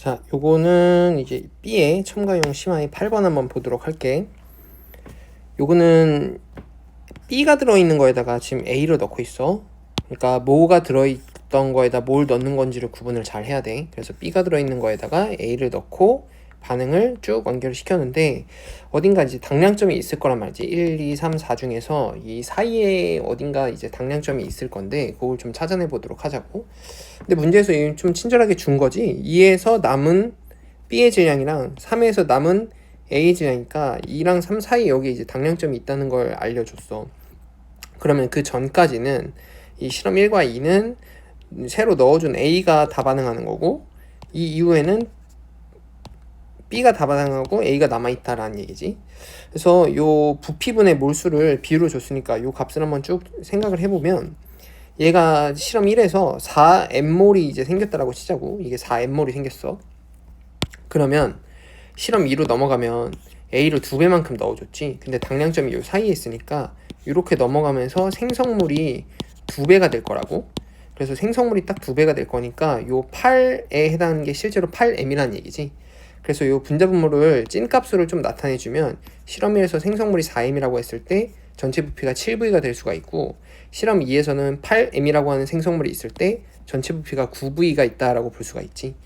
자, 요거는 이제 B의 첨가용 심화의 8번 한번 보도록 할게. 요거는 B가 들어있는 거에다가 지금 A를 넣고 있어. 그러니까 뭐가 들어있던 거에다 뭘 넣는 건지를 구분을 잘 해야 돼. 그래서 B가 들어있는 거에다가 A를 넣고 반응을 쭉 완결을 시켰는데 어딘가 이제 당량점이 있을 거란 말이지. 1, 2, 3, 4 중에서 이 사이에 어딘가 이제 당량점이 있을 건데 그걸 좀 찾아내 보도록 하자고. 근데 문제에서 좀 친절하게 준 거지. 2에서 남은 B의 질량이랑 3에서 남은 A의 질량이니까 2랑 3 사이에 여기 이제 당량점이 있다는 걸 알려줬어. 그러면 그 전까지는 이 실험 1과 2는 새로 넣어준 A가 다 반응하는 거고 이 이후에는 B가 다 반응하고 A가 남아있다라는 얘기지. 그래서 요 부피분의 몰수를 비유로 줬으니까 요 값을 한번 쭉 생각을 해보면 얘가 실험 1에서 4M몰이 이제 생겼다라고 치자고. 이게 4M몰이 생겼어. 그러면 실험 2로 넘어가면 A를 2배만큼 넣어줬지. 근데 당량점이 요 사이에 있으니까 이렇게 넘어가면서 생성물이 2배가 될 거라고. 그래서 생성물이 딱 2배가 될 거니까 요 8에 해당하는 게 실제로 8M이라는 얘기지. 그래서 요 분자분모를 찐값으로 좀 나타내주면 실험 1에서 생성물이 4M이라고 했을 때 전체 부피가 7V가 될 수가 있고 실험 2에서는 8M이라고 하는 생성물이 있을 때 전체 부피가 9V가 있다라고 볼 수가 있지.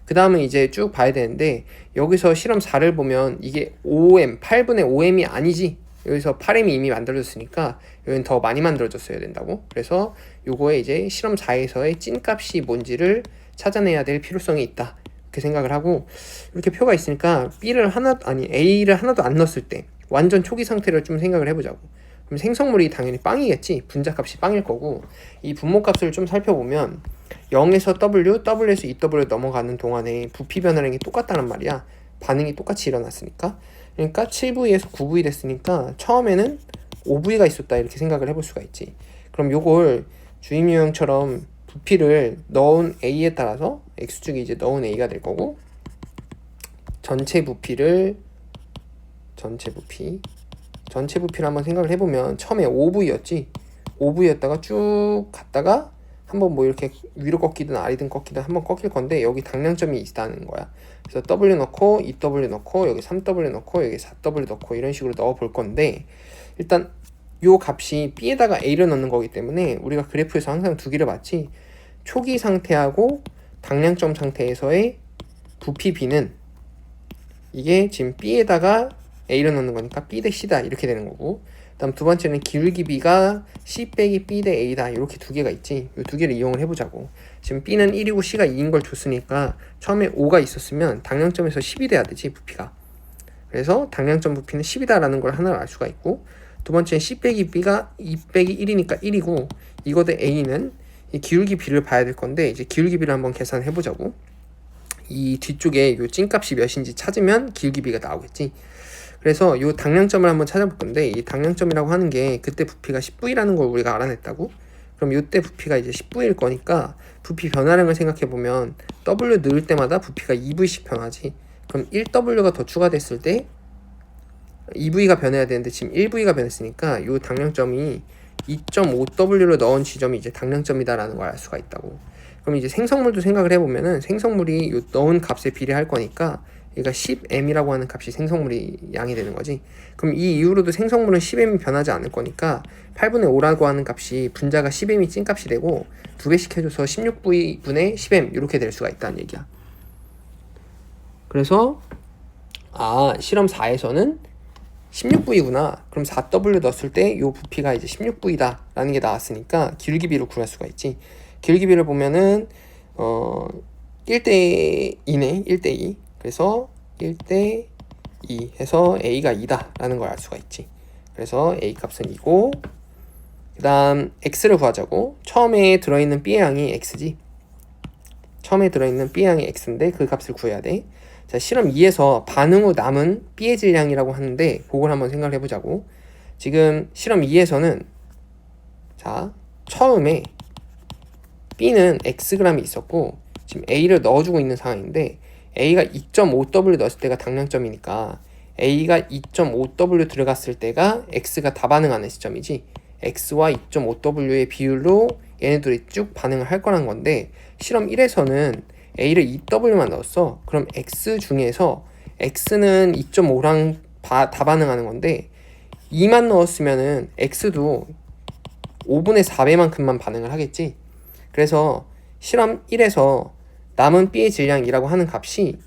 그 다음은 이제 쭉 봐야 되는데 여기서 실험 4를 보면 이게 5M, 8분의 5M이 아니지. 여기서 8M이 이미 만들어졌으니까 여기는 더 많이 만들어졌어야 된다고. 그래서 요거에 이제 실험 4에서의 찐값이 뭔지를 찾아내야 될 필요성이 있다. 이렇게 생각을 하고 이렇게 표가 있으니까 A를 하나도 안 넣었을 때 완전 초기 상태를 좀 생각을 해보자고. 그럼 생성물이 당연히 빵이겠지. 분자값이 빵일 거고 이 분모값을 좀 살펴보면 0에서 W, W에서 EW 넘어가는 동안에 부피 변화량이 똑같다는 말이야. 반응이 똑같이 일어났으니까. 그러니까 7V에서 9V 됐으니까 처음에는 5V가 있었다 이렇게 생각을 해볼 수가 있지. 그럼 요걸 주임 유형처럼 부피를 넣은 A에 따라서 X축이 이제 넣은 A가 될 거고 전체 부피를 한번 생각을 해보면 처음에 5V였지. 5V였다가 쭉 갔다가 한번 뭐 이렇게 위로 꺾이든 아래든 꺾이든 한번 꺾일 건데 여기 당량점이 있다는 거야. 그래서 W 넣고 2W 넣고 여기 3W 넣고 여기 4W 넣고 이런 식으로 넣어 볼 건데 일단 요 값이 B에다가 A를 넣는 거기 때문에 우리가 그래프에서 항상 두 개를 봤지. 초기 상태하고 당량점 상태에서의 부피 B는 이게 지금 B에다가 A를 넣는 거니까 B 대 C다 이렇게 되는 거고 다음 두 번째는 기울기 B가 C 빼기 B 대 A다 이렇게 두 개가 있지. 이 두 개를 이용을 해보자고. 지금 B는 1이고 C가 2인 걸 줬으니까 처음에 5가 있었으면 당량점에서 10이 돼야 되지 부피가. 그래서 당량점 부피는 10이다라는 걸 하나를 알 수가 있고 두 번째는 C 빼기 B가 2 빼기 1이니까 1이고 이거 대 A는 이 기울기 B를 봐야 될 건데 이제 기울기 B를 한번 계산해 보자고. 이 뒤쪽에 요 찐값이 몇인지 찾으면 기울기 B가 나오겠지. 그래서 요 당량점을 한번 찾아볼 건데 이 당량점이라고 하는 게 그때 부피가 10V라는 걸 우리가 알아냈다고? 그럼 요때 부피가 이제 10V일 거니까 부피 변화량을 생각해 보면 W 넣을 때마다 부피가 2V씩 변하지. 그럼 1W가 더 추가됐을 때 2V가 변해야 되는데 지금 1V가 변했으니까 요 당량점이 2.5W를 넣은 지점이 이제 당량점이다라는 걸 알 수가 있다고. 그럼 이제 생성물도 생각을 해보면은 생성물이 요 넣은 값에 비례할 거니까 얘가 10M이라고 하는 값이 생성물이 양이 되는 거지. 그럼 이 이후로도 생성물은 10M이 변하지 않을 거니까 8분의 5라고 하는 값이 분자가 10M이 찐값이 되고 2배씩 해줘서 16V분의 10M 이렇게 될 수가 있다는 얘기야. 그래서 실험 4에서는 16V구나. 그럼 4W 넣었을 때 요 부피가 이제 16V다 라는 게 나왔으니까 기울기 B로 구할 수가 있지. 기울기 B를 보면은 1대 2네. 1대 2. 그래서 1대 2 해서 A가 2다 라는 걸 알 수가 있지. 그래서 A 값은 2고 그 다음 X를 구하자고. 처음에 들어있는 B의 양이 X지. 처음에 들어있는 B의 양이 X인데 그 값을 구해야 돼. 자, 실험 2에서 반응 후 남은 B의 질량이라고 하는데 그걸 한번 생각을 해보자고. 지금 실험 2에서는 자 처음에 B는 Xg이 있었고 지금 A를 넣어주고 있는 상황인데 A가 2.5W 넣었을 때가 당량점이니까 A가 2.5W 들어갔을 때가 X가 다 반응하는 시점이지. X와 2.5W의 비율로 얘네들이 쭉 반응을 할 거란 건데 실험 1에서는 A를 2W만 넣었어. 그럼 X 중에서 X는 2.5랑 다 반응하는 건데 2만 넣었으면은 X도 5분의 4배만큼만 반응을 하겠지. 그래서 실험 1에서 남은 B의 질량이라고 하는 값이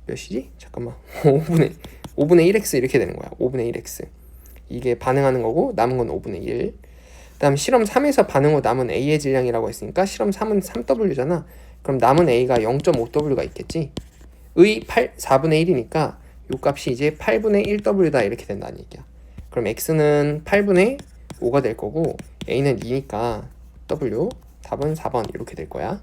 몇이지? 잠깐만. 5분의 1x 이렇게 되는 거야. 5분의 1x. 이게 반응하는 거고 남은 건 5분의 1. 그다음 실험 3에서 반응 후 남은 A의 질량이라고 했으니까 실험 3은 3W잖아. 그럼 남은 A가 0.5W가 있겠지. 의 4분의 1이니까 요 값이 이제 8분의 1W다 이렇게 된다는 얘기야. 그럼 X는 8분의 5가 될 거고 A는 2니까 W 답은 4번 이렇게 될 거야.